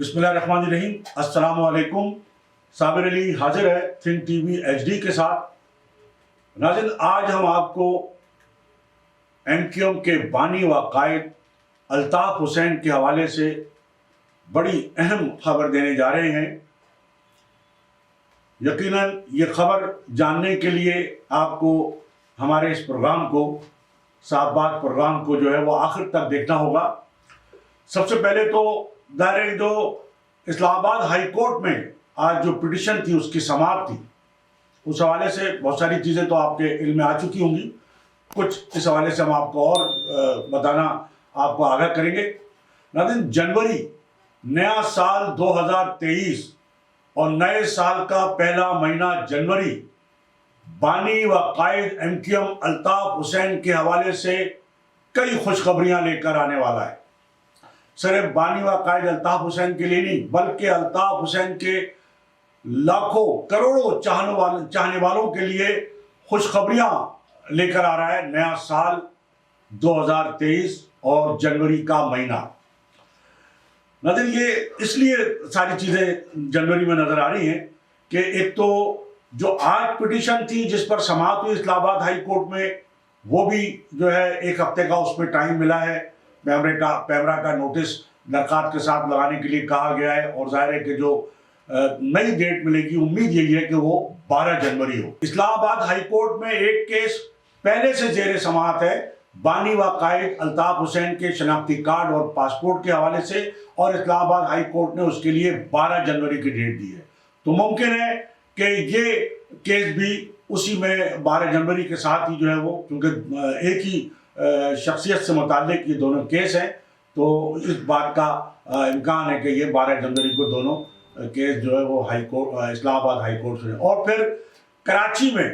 بسم اللہ الرحمن الرحیم. السلام علیکم. صابر علی حاضر ہے Think T V H D کے ساتھ. ناظرین، آج ہم آپ کو ایم کیو ایم کے بانی و قائد الطاف حسین کے حوالے سے بڑی اہم خبر دینے جا رہے ہیں. یقیناً یہ خبر جاننے کے لیے آپ کو ہمارے اس پروگرام کو صاحب بات پروگرام کو جو ہے وہ آخر تک دیکھنا ہوگا. سب سے پہلے تو ظاہر جو اسلام آباد ہائی کورٹ میں آج جو پٹیشن تھی اس کی سماعت تھی، اس حوالے سے بہت ساری چیزیں تو آپ کے علم میں آ چکی ہوں گی. کچھ اس حوالے سے ہم آپ کو اور بتانا آپ کو آگاہ کریں گے. ناظرین، جنوری نیا سال 2023 اور نئے سال کا پہلا مہینہ جنوری بانی و قائد M Q M Altaf Hussain کے حوالے سے کئی خوشخبریاں لے کر آنے والا ہے. صرف بانی و قائد الطاف حسین کے لیے نہیں بلکہ الطاف حسین کے لاکھوں کروڑوں چاہنے والوں کے لیے خوشخبریاں لے کر آ رہا ہے نیا سال 2023 اور جنوری کا مہینہ. ناظرین، یہ اس لیے ساری چیزیں جنوری میں نظر آ رہی ہیں کہ ایک تو جو آج پٹیشن تھی جس پر سماعت ہوئی اسلام آباد ہائی کورٹ میں، وہ بھی جو ہے ایک ہفتے کا اس میں ٹائم ملا ہے. پیمرا کا نوٹس درخواست کے ساتھ لگانے کے لیے کہا گیا ہے، اور ظاہر ہے کہ جو نئی ڈیٹ ملے گی امید یہی ہے کہ وہ 12 جنوری ہو. اسلام آباد ہائی کورٹ میں ایک کیس پہلے سے زیر سماعت ہے بانی و قائد الطاف حسین کے شناختی کارڈ اور پاسپورٹ کے حوالے سے، اور اسلام آباد ہائی کورٹ نے اس کے لیے 12 جنوری کی ڈیٹ دی ہے. تو ممکن ہے کہ یہ کیس بھی اسی میں 12 جنوری کے ساتھ ہی جو ہے وہ، کیونکہ ایک ہی شخصیت سے متعلق یہ دونوں کیس ہیں، تو اس بات کا امکان ہے کہ یہ 12 جنوری کو دونوں کیس جو ہے وہ ہائی کورٹ اسلام آباد ہائی کورٹ سے. اور پھر کراچی میں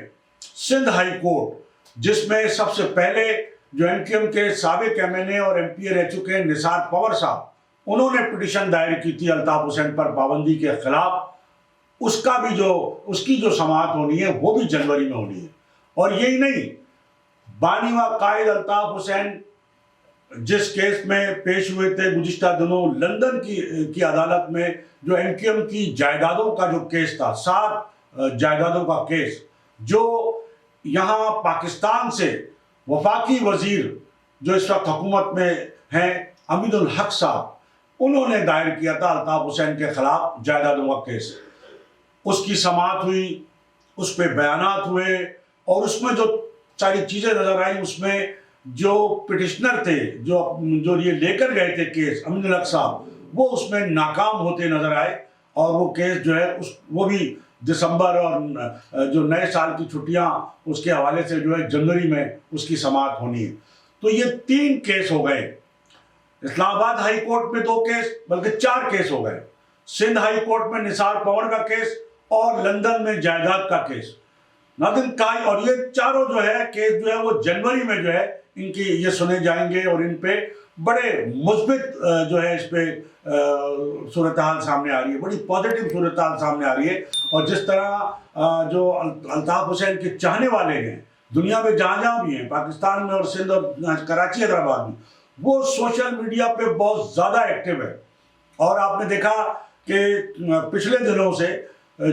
سندھ ہائی کورٹ، جس میں سب سے پہلے جو ایم کیو ایم کے سابق ایم این اے اور ایم پی اے رہ چکے ہیں نثار پور صاحب، انہوں نے پٹیشن دائر کی تھی الطاف حسین پر پابندی کے خلاف. اس کی جو سماعت ہونی ہے وہ بھی جنوری میں ہونی ہے. اور یہی نہیں، بانی و قائد الطاف حسین جس کیس میں پیش ہوئے تھے گزشتہ دنوں لندن کی عدالت میں، جو ایم کیو ایم کی جائیدادوں کا جو کیس تھا، 7 جائیدادوں کا کیس، جو یہاں پاکستان سے وفاقی وزیر جو اس وقت حکومت میں ہیں امین الحق صاحب، انہوں نے دائر کیا تھا الطاف حسین کے خلاف جائیدادوں کا کیس. اس کی سماعت ہوئی، اس پہ بیانات ہوئے، اور اس میں جو ساری چیزیں نظر آئیں، اس میں جو پٹیشنر تھے جو یہ لے کر گئے تھے کیس امین الحق صاحب، وہ اس میں ناکام ہوتے نظر آئے. اور وہ کیس جو ہے وہ بھی دسمبر اور جو نئے سال کی چھٹیاں اس کے حوالے سے جو ہے جنوری میں اس کی سماعت ہونی ہے. تو یہ 3 کیس ہو گئے. اسلام آباد ہائی کورٹ میں 2 کیس بلکہ 4 کیس ہو گئے. سندھ ہائی کورٹ میں نثار پور کا کیس اور لندن میں جائیداد کا کیس. ناظرین، اور یہ چاروں جو ہے کیس جو ہے وہ جنوری میں جو ہے ان کی یہ سنے جائیں گے، اور ان پہ بڑے مثبت جو ہے اس پہ صورتحال سامنے آ رہی ہے، بڑی پازیٹیو صورتحال سامنے آ رہی ہے. اور جس طرح جو الطاف حسین کے چاہنے والے ہیں دنیا میں جہاں بھی ہیں، پاکستان میں اور سندھ اور کراچی حیدرآباد میں، وہ سوشل میڈیا پہ بہت زیادہ ایکٹیو ہے. اور آپ نے دیکھا کہ پچھلے دنوں سے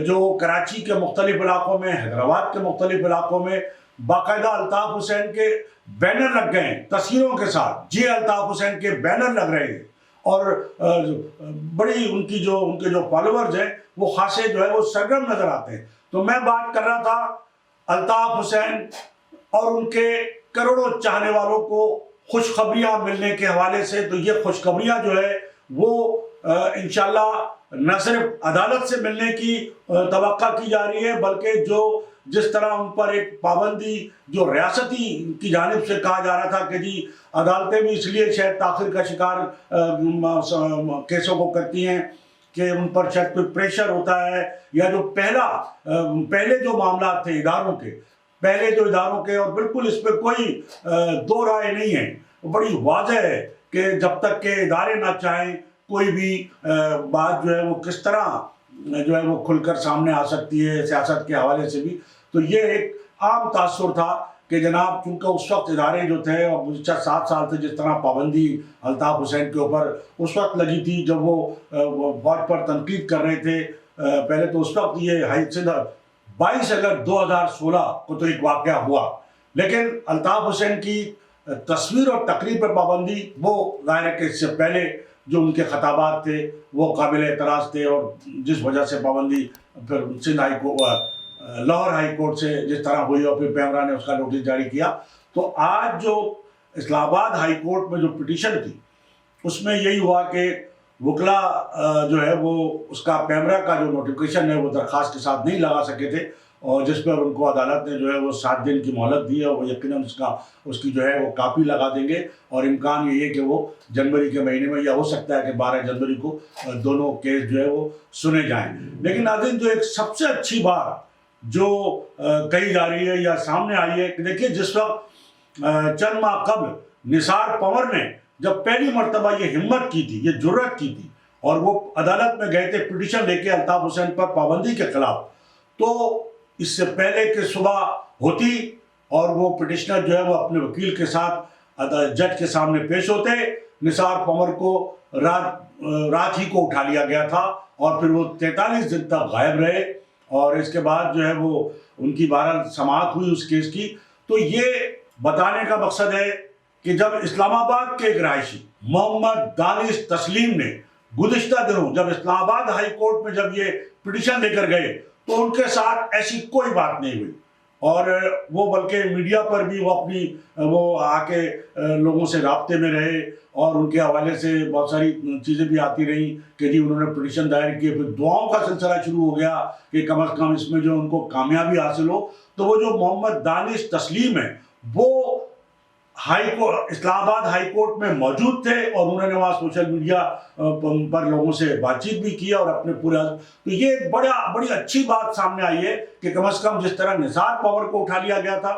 جو کراچی کے مختلف علاقوں میں، حیدرآباد کے مختلف علاقوں میں باقاعدہ الطاف حسین کے بینر لگ گئے ہیں تصویروں کے ساتھ. جی الطاف حسین کے بینر لگ رہے ہیں، اور بڑی ان کے جو فالوورز ہیں وہ خاصے جو ہے وہ سرگرم نظر آتے ہیں. تو میں بات کر رہا تھا الطاف حسین اور ان کے کروڑوں چاہنے والوں کو خوشخبریاں ملنے کے حوالے سے. تو یہ خوشخبریاں جو ہے وہ انشاءاللہ نہ صرف عدالت سے ملنے کی توقع کی جا رہی ہے، بلکہ جس طرح ان پر ایک پابندی جو ریاستی کی جانب سے کہا جا رہا تھا کہ جی عدالتیں بھی اس لیے شاید تاخیر کا شکار کیسوں کو کرتی ہیں کہ ان پر شاید کوئی پریشر ہوتا ہے، یا جو پہلے جو معاملات تھے اداروں کے، اور بالکل اس پہ کوئی دو رائے نہیں ہے. بڑی واضح ہے کہ جب تک کہ ادارے نہ چاہیں کوئی بھی بات جو ہے وہ کس طرح جو ہے وہ کھل کر سامنے آ سکتی ہے سیاست کے حوالے سے بھی. تو یہ ایک عام تاثر تھا کہ جناب چونکہ اس وقت ادارے جو تھے اور گزشتہ 7 سال سے جس طرح پابندی الطاف حسین کے اوپر اس وقت لگی تھی جب وہ فوج پر تنقید کر رہے تھے، پہلے تو اس وقت یہ 22 اگست 2016 کو تو ایک واقعہ ہوا، لیکن الطاف حسین کی تصویر اور تقریر پر پابندی وہ ظاہر ہے کہ اس سے پہلے جو ان کے خطابات تھے وہ قابل اعتراض تھے، اور جس وجہ سے پابندی پھر Sindh high court Lahore high court سے جس طرح ہوئی اور پھر پیمرا نے اس کا نوٹس جاری کیا، تو آج جو اسلام آباد ہائی کورٹ میں جو پٹیشن تھی اس میں یہی ہوا کہ وکلا جو ہے وہ اس کا پیمرا کا جو نوٹیفکیشن ہے وہ درخواست کے ساتھ نہیں لگا سکے تھے، اور جس پر ان کو عدالت نے جو ہے وہ 7 دن کی مہلت دی ہے، وہ یقیناً اس کی جو ہے وہ کاپی لگا دیں گے، اور امکان یہ ہے کہ وہ جنوری کے مہینے میں، یا ہو سکتا ہے کہ 12 جنوری کو دونوں کیس جو ہے وہ سنے جائیں۔ لیکن ناظرین جو ایک سب سے اچھی بات جو کہی جا رہی ہے یا سامنے آئی ہے کہ دیکھیے جس وقت چند ماہ قبل نثار پنور نے جب پہلی مرتبہ یہ ہمت کی تھی، یہ جرأت کی تھی، اور وہ عدالت میں گئے تھے پٹیشن لے کے الطاف حسین پر پابندی کے خلاف، تو اس سے پہلے کہ صبح ہوتی اور وہ پٹیشنر جو ہے وہ اپنے وکیل کے ساتھ جج کے سامنے پیش ہوتے، نثار پنور کو رات ہی کو اٹھا لیا گیا تھا، اور پھر وہ 43 دن تک غائب رہے، اور اس کے بعد جو ہے وہ ان کی بہرحال سماعت ہوئی اس کیس کی۔ تو یہ بتانے کا مقصد ہے کہ جب اسلام آباد کے ایک رہائشی محمد دانش تسلیم نے گزشتہ دنوں جب اسلام آباد ہائی کورٹ میں جب یہ پٹیشن لے کر گئے تو ان کے ساتھ ایسی کوئی بات نہیں ہوئی، اور وہ بلکہ میڈیا پر بھی وہ آ کے لوگوں سے رابطے میں رہے، اور ان کے حوالے سے بہت ساری چیزیں بھی آتی رہیں کہ جی انہوں نے پٹیشن دائر کیے، پھر دعاؤں کا سلسلہ شروع ہو گیا کہ کم از کم اس میں جو ان کو کامیابی حاصل ہو۔ تو وہ جو محمد دانش تسلیم ہے وہ اسلام آباد ہائی کورٹ میں موجود تھے، اور انہوں نے وہاں سوشل میڈیا پر لوگوں سے بات چیت بھی کیا، اور اپنے پورے تو یہ ایک بڑی اچھی بات سامنے آئی ہے کہ کم از کم جس طرح نثار پنور کو اٹھا لیا گیا تھا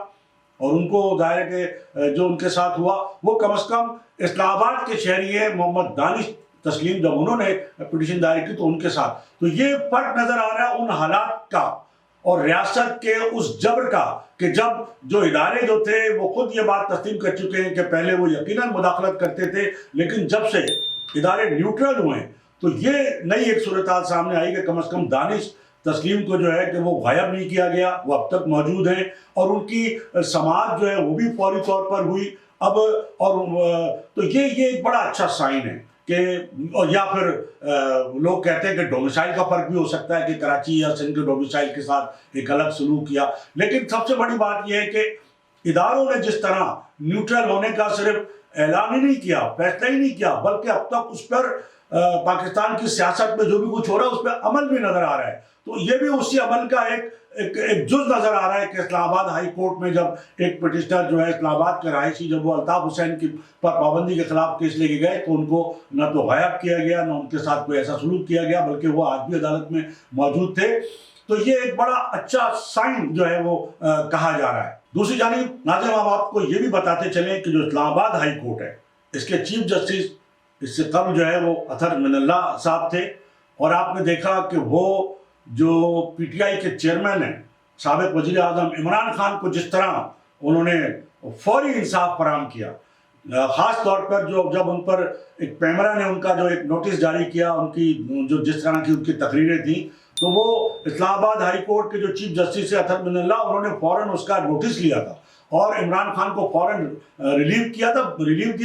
اور ان کو ظاہر ہے کہ جو ان کے ساتھ ہوا وہ کم از کم اسلام آباد کے شہری ہیں محمد دانش تسلیم، جب انہوں نے پٹیشن دائر کی تو ان کے ساتھ، تو یہ فرق نظر آ رہا ہے ان حالات کا اور ریاست کے اس جبر کا کہ جب جو ادارے جو تھے وہ خود یہ بات تسلیم کر چکے ہیں کہ پہلے وہ یقیناً مداخلت کرتے تھے، لیکن جب سے ادارے نیوٹرل ہوئے تو یہ نئی ایک صورتحال سامنے آئی کہ کم از کم دانش تسلیم کو جو ہے کہ وہ غائب نہیں کیا گیا، وہ اب تک موجود ہیں، اور ان کی سماعت جو ہے وہ بھی فوری طور پر ہوئی اب، اور تو یہ ایک بڑا اچھا سائن ہے کہ، اور یا پھر لوگ کہتے ہیں کہ ڈومیسائل کا فرق بھی ہو سکتا ہے کہ کراچی یا سندھ کے ڈومیسائل کے ساتھ ایک الگ سلوک کیا، لیکن سب سے بڑی بات یہ ہے کہ اداروں نے جس طرح نیوٹرل ہونے کا صرف اعلان ہی نہیں کیا، فیصلہ ہی نہیں کیا، بلکہ اب تک اس پر پاکستان کی سیاست میں جو بھی کچھ ہو رہا ہے اس پہ عمل بھی نظر آ رہا ہے، تو یہ بھی اسی عمل کا ایک جز نظر آ رہا ہے کہ اسلام آباد ہائی کورٹ میں جب ایک پٹیشنر جو ہے اسلام آباد کے رہائشی جب وہ الطاف حسین کی پر پابندی کے خلاف کیس لے کے گئے تو ان کو نہ تو غائب کیا گیا نہ ان کے ساتھ کوئی ایسا سلوک کیا گیا، بلکہ وہ آج بھی عدالت میں موجود تھے، تو یہ ایک بڑا اچھا سائن جو ہے وہ کہا جا رہا ہے۔ دوسری جانب ناظرین ہم آپ کو یہ بھی بتاتے چلیں کہ جو اسلام آباد ہائی کورٹ ہے اس کے چیف جسٹس اس سے قبل جو ہے وہ اطہر من اللہ صاحب تھے، اور آپ نے دیکھا کہ وہ جو پی ٹی آئی کے چیئرمین ہیں سابق وزیر اعظم عمران خان کو جس طرح انہوں نے فوری انصاف فراہم کیا، خاص طور پر جب ان پر ایک پیمرا نے ان کا جو ایک نوٹس جاری کیا، ان کی جو جس طرح کی ان کی تقریریں تھیں، تو وہ اسلام آباد ہائی کورٹ کے جو چیف جسٹس ہے اطہر من اللہ انہوں نے فوراً اس کا نوٹس لیا تھا اور عمران خان کو فوراً ریلیو دیا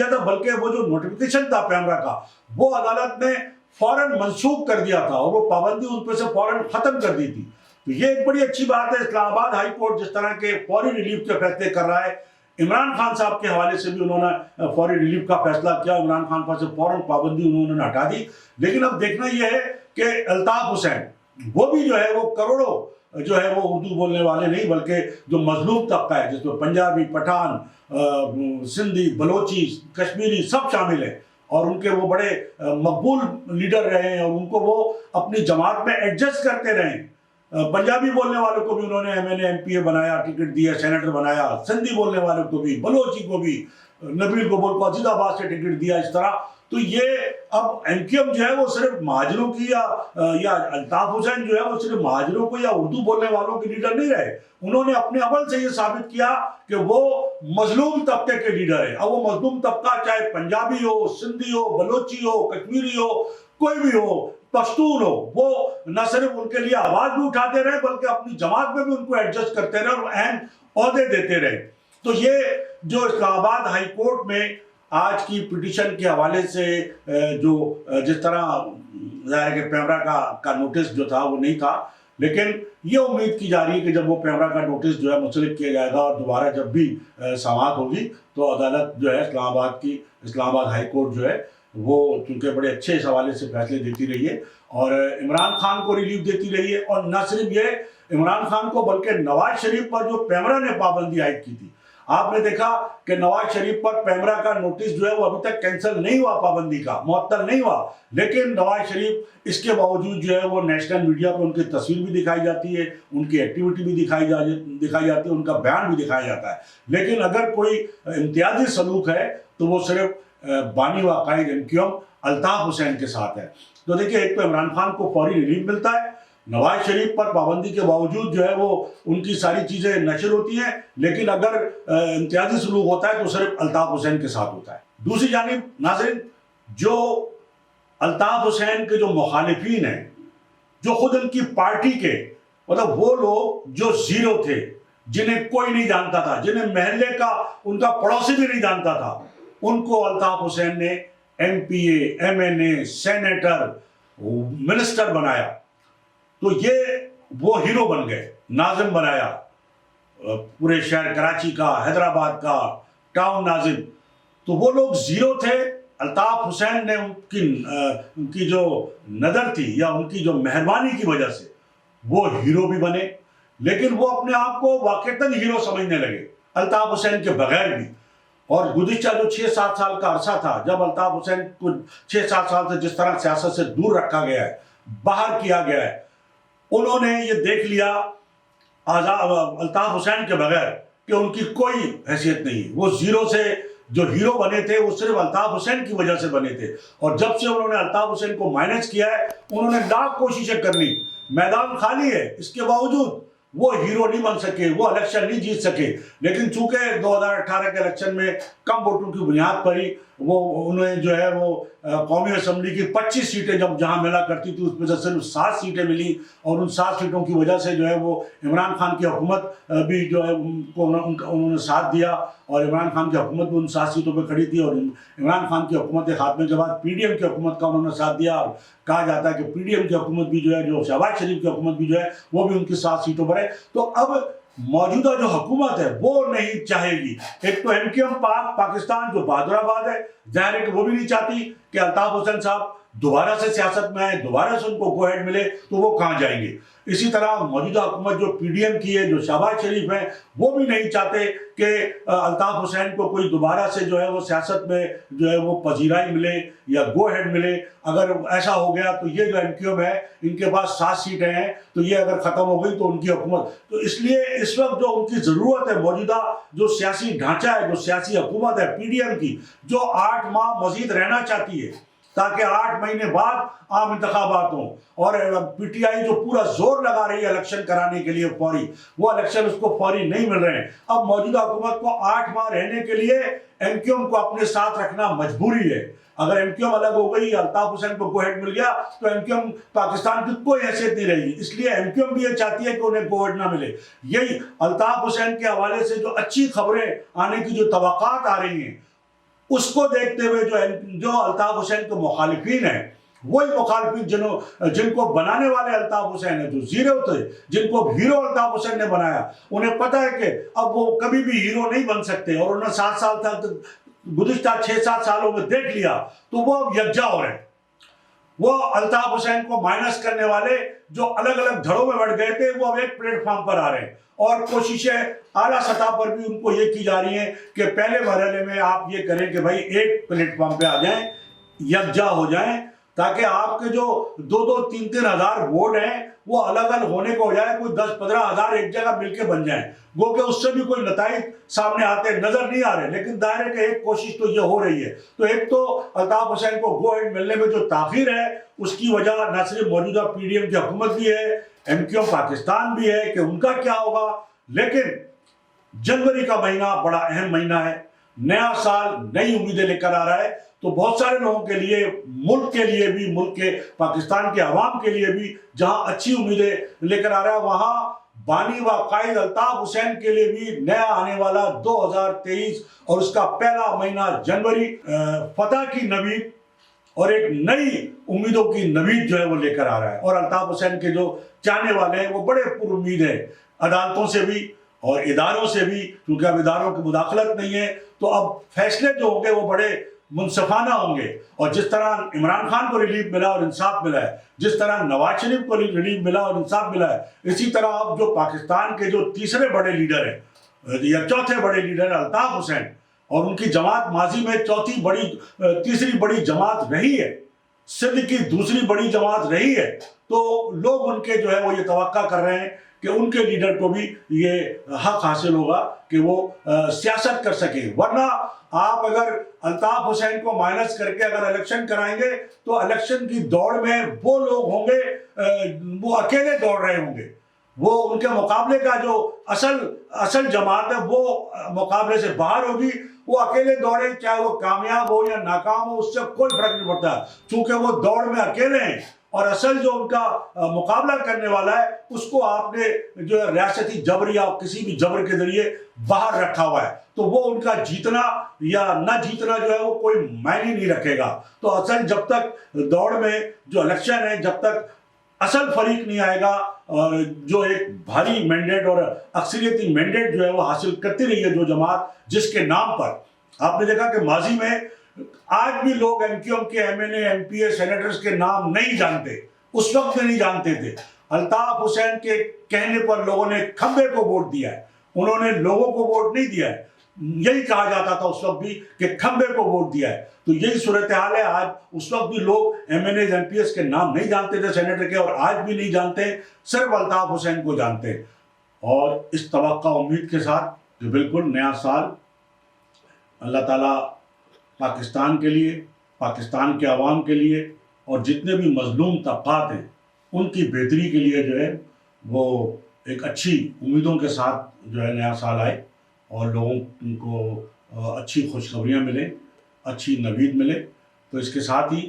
تھا، بلکہ وہ جو نوٹیفکیشن تھا پیمرا کا وہ عدالت نے فوراً منسوخ کر دیا تھا اور وہ پابندی ان پہ سے فوراً ختم کر دی تھی۔ تو یہ ایک بڑی اچھی بات ہے، اسلام آباد ہائی کورٹ جس طرح کے فوری ریلیف کے فیصلے کر رہا ہے، عمران خان صاحب کے حوالے سے بھی انہوں نے فوری ریلیف کا فیصلہ کیا، عمران خان پر سے فوراً پابندی انہوں نے ہٹا دی، لیکن اب دیکھنا یہ ہے کہ الطاف حسین وہ بھی جو ہے وہ کروڑوں جو ہے وہ اردو بولنے والے نہیں بلکہ جو مظلوم طبقہ ہے جس میں پنجابی، پٹھان، سندھی، بلوچی، کشمیری سب شامل ہیں، اور ان کے وہ بڑے مقبول لیڈر رہے ہیں اور ان کو وہ اپنی جماعت میں ایڈجسٹ کرتے رہے ہیں۔ پنجابی بولنے والوں کو بھی انہوں نے MLA MPA بنایا، ٹکٹ دیا، سینیٹر بنایا، سندھی بولنے والوں کو بھی، بلوچی کو بھی، نبیل کو عزیز آباد سے ٹکٹ دیا، اس طرح تو یہ اب ایم کیو ایم جو ہے وہ صرف مہاجروں کی یا الطاف حسین جو ہے وہ صرف مہاجروں کو یا اردو بولنے والوں کے لیڈر نہیں رہے، انہوں نے اپنے عمل سے یہ ثابت کیا کہ وہ مظلوم طبقے کے لیڈر ہیں. اور وہ مظلوم طبقہ چاہے پنجابی ہو، سندھی ہو، بلوچی ہو، کشمیری ہو، کوئی بھی ہو، پشتون ہو، وہ نہ صرف ان کے لیے آواز بھی اٹھاتے رہے بلکہ اپنی جماعت میں بھی ان کو ایڈجسٹ کرتے رہے اور اہم عہدے دیتے رہے. تو یہ جو اسلام آباد ہائی کورٹ میں آج کی پٹیشن کے حوالے سے جو جس طرح ظاہر ہے کہ پیمرا کا نوٹس جو تھا وہ نہیں تھا، لیکن یہ امید کی جا رہی ہے کہ جب وہ پیمرا کا نوٹس جو ہے منسلک کیا جائے گا اور دوبارہ جب بھی سماعت ہوگی تو عدالت جو ہے اسلام آباد ہائی کورٹ جو ہے وہ چونکہ بڑے اچھے اس حوالے سے فیصلے دیتی رہی ہے اور عمران خان کو ریلیف دیتی رہی ہے. اور نہ صرف یہ عمران خان کو بلکہ نواز شریف پر جو پیمرا نے پابندی عائد کی تھی، آپ نے دیکھا کہ نواز شریف پر پیمرا کا نوٹس جو ہے وہ ابھی تک کینسل نہیں ہوا، پابندی کا معطل نہیں ہوا، لیکن نواز شریف اس کے باوجود جو ہے وہ نیشنل میڈیا پہ ان کی تصویر بھی دکھائی جاتی ہے، ان کی ایکٹیویٹی بھی دکھائی جاتی ہے، ان کا بیان بھی دکھایا جاتا ہے. لیکن اگر کوئی امتیازی سلوک ہے تو وہ صرف بانی و قائد M Q M Altaf Hussain کے ساتھ ہے. تو دیکھیں، ایک تو عمران خان کو فوری ریلیف ملتا ہے، نواز شریف پر پابندی کے باوجود جو ہے وہ ان کی ساری چیزیں نشر ہوتی ہیں، لیکن اگر امتیازی سلوک ہوتا ہے تو صرف الطاف حسین کے ساتھ ہوتا ہے. دوسری جانب ناظرین، جو الطاف حسین کے جو مخالفین ہیں، جو خود ان کی پارٹی کے مطلب وہ لوگ جو زیرو تھے، جنہیں کوئی نہیں جانتا تھا، جنہیں محلے کا ان کا پڑوسی بھی نہیں جانتا تھا، ان کو الطاف حسین نے ایم پی اے، ایم این اے، سینیٹر، منسٹر بنایا. تو یہ وہ ہیرو بن گئے، ناظم بنایا پورے شہر کراچی کا، حیدرآباد کا ٹاؤن ناظم. تو وہ لوگ زیرو تھے، الطاف حسین نے ان کی جو نظر تھی یا ان کی جو مہربانی کی وجہ سے وہ ہیرو بھی بنے. لیکن وہ اپنے آپ کو واقعتاً ہیرو سمجھنے لگے الطاف حسین کے بغیر بھی. اور گزشتہ جو 6-7 سال کا عرصہ تھا، جب الطاف حسین کو 6-7 سال سے جس طرح سیاست سے دور رکھا گیا ہے، باہر کیا گیا ہے، انہوں نے یہ دیکھ لیا الطاف حسین کے بغیر کہ ان کی کوئی حیثیت نہیں. وہ زیرو سے جو ہیرو بنے تھے وہ صرف الطاف حسین کی وجہ سے بنے تھے. اور جب سے انہوں نے الطاف حسین کو مائنس کیا ہے، انہوں نے لاکھ کوششیں کر لی، میدان خالی ہے، اس کے باوجود وہ ہیرو نہیں بن سکے، وہ الیکشن نہیں جیت سکے. لیکن چونکہ 2018 کے الیکشن میں کم ووٹوں کی بنیاد پر ہی انہیں جو ہے وہ قومی اسمبلی کی 25 سیٹیں جہاں ملا کرتی تھی، اس میں سے صرف 7 سیٹیں ملی. اور ان 7 سیٹوں کی وجہ سے جو ہے وہ عمران خان کی حکومت بھی جو ہے انہوں نے ساتھ دیا، اور عمران خان کی حکومت بھی ان 7 سیٹوں پہ کھڑی تھی. اور عمران خان کی حکومت کے خاتمے کے بعد پی ڈی ایم کی حکومت کا انہوں نے ساتھ دیا. اور کہا جاتا ہے کہ پی ڈی ایم کی حکومت بھی جو ہے، جو شہباز شریف کی حکومت بھی جو ہے، وہ بھی ان کی 7 سیٹوں پر ہے. تو اب موجودہ جو حکومت ہے وہ نہیں چاہے گی. ایک تو ایم کیو ایم پاکستان جو بہادر آباد ہے، ظاہر ہے کہ وہ بھی نہیں چاہتی کہ الطاف حسین صاحب دوبارہ سے سیاست میں آئے، دوبارہ سے ان کو گو ہیڈ ملے، تو وہ کہاں جائیں گے. اسی طرح موجودہ حکومت جو پی ڈی ایم کی ہے، جو شہباز شریف ہیں، وہ بھی نہیں چاہتے کہ الطاف حسین کو کوئی دوبارہ سے جو ہے وہ سیاست میں جو ہے وہ پذیرائی ملے یا گو ہیڈ ملے. اگر ایسا ہو گیا تو یہ جو ایم کیو ایم ہے، ان کے پاس 7 سیٹیں ہیں، تو یہ اگر ختم ہو گئی تو ان کی حکومت. تو اس لیے اس وقت جو ان کی ضرورت ہے، موجودہ جو سیاسی ڈھانچہ ہے، جو سیاسی حکومت ہے پی ڈی ایم کی، جو 8 ماہ مزید رہنا چاہتی ہے تاکہ 8 مہینے بعد عام انتخابات ہوں. اور پی ٹی آئی جو پورا زور لگا رہی ہے الیکشن کرانے کے لیے فوری، وہ الیکشن اس کو فوری نہیں مل رہے ہیں. اب موجودہ حکومت کو 8 ماہ رہنے کے لیے ایم کیو ایم کو اپنے ساتھ رکھنا مجبوری ہے. اگر ایم کیو ایم الگ ہو گئی، الطاف حسین کو گو ہیڈ مل گیا، تو ایم کیو ایم پاکستان کی کوئی حیثیت نہیں رہے گی. اس لیے ایم کیو ایم بھی یہ چاہتی ہے کہ انہیں گو ہیڈ نہ ملے. یہی الطاف حسین کے حوالے سے جو اچھی خبریں آنے کی جو توقعات آ رہی ہیں، اس کو دیکھتے ہوئے جو الطاف حسین کے مخالفین ہیں، وہی مخالفین جن کو بنانے والے الطاف حسین ہیں، جو زیرو تھے، جن کو ہیرو الطاف حسین نے بنایا، انہیں پتہ ہے کہ اب وہ کبھی بھی ہیرو نہیں بن سکتے. اور انہوں نے 7 سال تک گزشتہ 6-7 سالوں میں دیکھ لیا، تو وہ اب یکجا ہو رہے ہیں. وہ الطاف حسین کو مائنس کرنے والے جو الگ الگ دھڑوں میں بڑھ گئے تھے، وہ اب ایک پلیٹ فارم پر آ رہے ہیں. اور کوششیں اعلیٰ سطح پر بھی ان کو یہ کی جا رہی ہیں کہ پہلے مرحلے میں آپ یہ کریں کہ بھائی ایک پلیٹ فارم پہ آ جائیں، یکجا ہو جائیں، تاکہ آپ کے جو 2-3 ہزار ووٹ ہیں وہ الگ الگ ہونے کو ہو جائے، کوئی 10-15 ہزار ایک جگہ مل کے بن جائیں، گو کہ اس سے بھی کوئی نتائج سامنے آتے نظر نہیں آ رہے، لیکن ظاہر ہے کہ ایک کوشش تو یہ ہو رہی ہے۔ تو ایک تو الطاف حسین کو گو ہیڈ ملنے میں جو تاخیر ہے اس کی وجہ نہ صرف موجودہ پی ڈی ایم کی حکومت بھی ہے، ایم کیو ایم پاکستان بھی ہے کہ ان کا کیا ہوگا، لیکن جنوری کا مہینہ بڑا اہم مہینہ ہے، نیا سال نئی امیدیں لے کر آ رہا ہے، تو بہت سارے لوگوں کے لیے، ملک کے لیے بھی، ملک کے پاکستان کے عوام کے لیے بھی جہاں اچھی امیدیں لے کر آ رہا ہے، وہاں بانی و قائد الطاف حسین کے لیے بھی نیا آنے والا 2023 اور اس کا پہلا مہینہ جنوری فتح کی نوید اور ایک نئی امیدوں کی نوید جو ہے وہ لے کر آ رہا ہے۔ اور الطاف حسین کے جو چاہنے والے ہیں وہ بڑے پر امید ہیں، عدالتوں سے بھی اور اداروں سے بھی، کیونکہ اب اداروں کی مداخلت نہیں ہے، تو اب فیصلے جو ہوں گے وہ بڑے منصفانہ ہوں گے۔ اور جس طرح عمران خان کو ریلیف ملا اور انصاف ملا ہے، جس طرح نواز شریف کو ریلیف ملا اور انصاف ملا ہے، اسی طرح اب جو پاکستان کے جو تیسرے بڑے لیڈر ہیں یا چوتھے بڑے لیڈر ہیں الطاف حسین، اور ان کی جماعت ماضی میں تیسری بڑی جماعت رہی ہے، سندھ کی دوسری بڑی جماعت رہی ہے، تو لوگ ان کے جو ہے وہ یہ توقع کر رہے ہیں کہ ان کے لیڈر کو بھی یہ حق حاصل ہوگا کہ وہ سیاست کر سکیں۔ ورنہ آپ اگر الطاف حسین کو مائنس کر کے اگر الیکشن کرائیں گے تو الیکشن کی دوڑ میں وہ لوگ ہوں گے، وہ اکیلے دوڑ رہے ہوں گے، وہ ان کے مقابلے کا جو اصل جماعت ہے وہ مقابلے سے باہر ہوگی، وہ اکیلے دوڑے چاہے وہ کامیاب ہو یا ناکام ہو، اس سے کوئی فرق نہیں پڑتا، چونکہ وہ دوڑ میں اکیلے ہیں، اور اصل جو ان کا مقابلہ کرنے والا ہے اس کو آپ نے جو ہے ریاستی جبر یا کسی بھی جبر کے ذریعے باہر رکھا ہوا ہے، تو وہ ان کا جیتنا یا نہ جیتنا جو ہے وہ کوئی معنی نہیں رکھے گا۔ تو اصل جب تک دوڑ میں جو الیکشن ہے، جب تک اصل فریق نہیں آئے گا، جو ایک بھاری مینڈیٹ اور اکثریتی مینڈیٹ جو ہے وہ حاصل کرتی رہی ہے جو جماعت، جس کے نام پر آپ نے دیکھا کہ ماضی میں آج بھی لوگ ایم کیو ایم کے ایم این اے، ایم پی اے، سینیٹرز کے نام نہیں جانتے، اس وقت نہیں جانتے تھے۔ الطاف حسین کے کہنے پر لوگوں نے کھمبے کو ووٹ دیا ہے، انہوں نے لوگوں کو ووٹ نہیں دیا ہے، یہی کہا جاتا تھا اس وقت بھی کہ کھمبے کو ووٹ دیا ہے۔ تو یہی صورتحال ہے آج، اس وقت بھی لوگ ایم این اے، ایم پی ایس کے نام نہیں جانتے تھے سینیٹر کے، اور آج بھی نہیں جانتے، صرف الطاف حسین کو جانتے۔ اور اس توقع امید کے ساتھ کہ بالکل نیا سال اللہ تعالیٰ پاکستان کے لیے، پاکستان کے عوام کے لیے اور جتنے بھی مظلوم طبقات ہیں ان کی بہتری کے لیے جو ہے وہ ایک اچھی امیدوں کے ساتھ جو ہے نیا سال آئے، اور لوگوں کو اچھی خوشخبریاں ملیں، اچھی نوید ملے۔ تو اس کے ساتھ ہی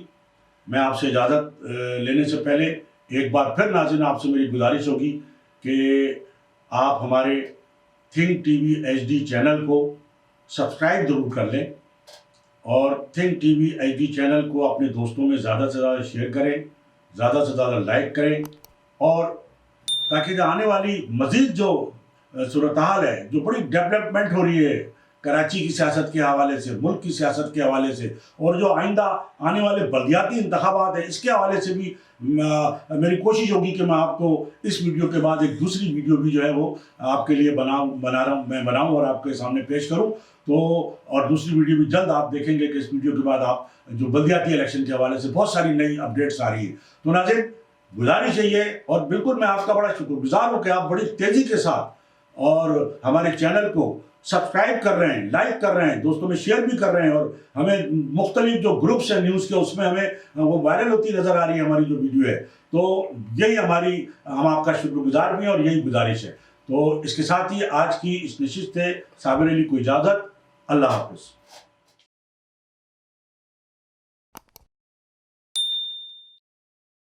میں آپ سے اجازت لینے سے پہلے ایک بار پھر ناظرین آپ سے میری گزارش ہوگی کہ آپ ہمارے Think T V H D channel کو سبسکرائب ضرور کر لیں، اور Think T V H D channel کو اپنے دوستوں میں زیادہ سے زیادہ شیئر کریں، زیادہ سے زیادہ لائک کریں، اور تاکہ جو آنے والی مزید جو صورتحال ہے، جو بڑی ڈیولپمنٹ ہو رہی ہے کراچی کی سیاست کے حوالے سے، ملک کی سیاست کے حوالے سے، اور جو آئندہ آنے والے بلدیاتی انتخابات ہیں اس کے حوالے سے بھی میری کوشش ہوگی کہ میں آپ کو اس ویڈیو کے بعد ایک دوسری ویڈیو بھی جو ہے وہ آپ کے لیے بناؤں اور آپ کے سامنے پیش کروں۔ تو اور دوسری ویڈیو بھی جلد آپ دیکھیں گے کہ اس ویڈیو کے بعد آپ جو بلدیاتی الیکشن کے حوالے سے بہت ساری نئی اپڈیٹس آ رہی ہیں۔ تو ناظرین گزارش یہی ہے، اور بالکل میں آپ کا بڑا شکر گزار ہوں کہ آپ بڑی تیزی کے ساتھ اور ہمارے چینل کو سبسکرائب کر رہے ہیں، لائک کر رہے ہیں، دوستوں میں شیئر بھی کر رہے ہیں، اور ہمیں مختلف جو گروپس ہیں نیوز کے اس میں ہمیں وہ وائرل ہوتی نظر آ رہی ہے ہماری جو ویڈیو ہے۔ تو یہی ہم آپ کا شکر گزار بھی ہیں اور یہی گزارش ہے۔ تو اس کے ساتھ ہی آج کی اس نشست سے صابر علی کو اجازت، اللہ حافظ۔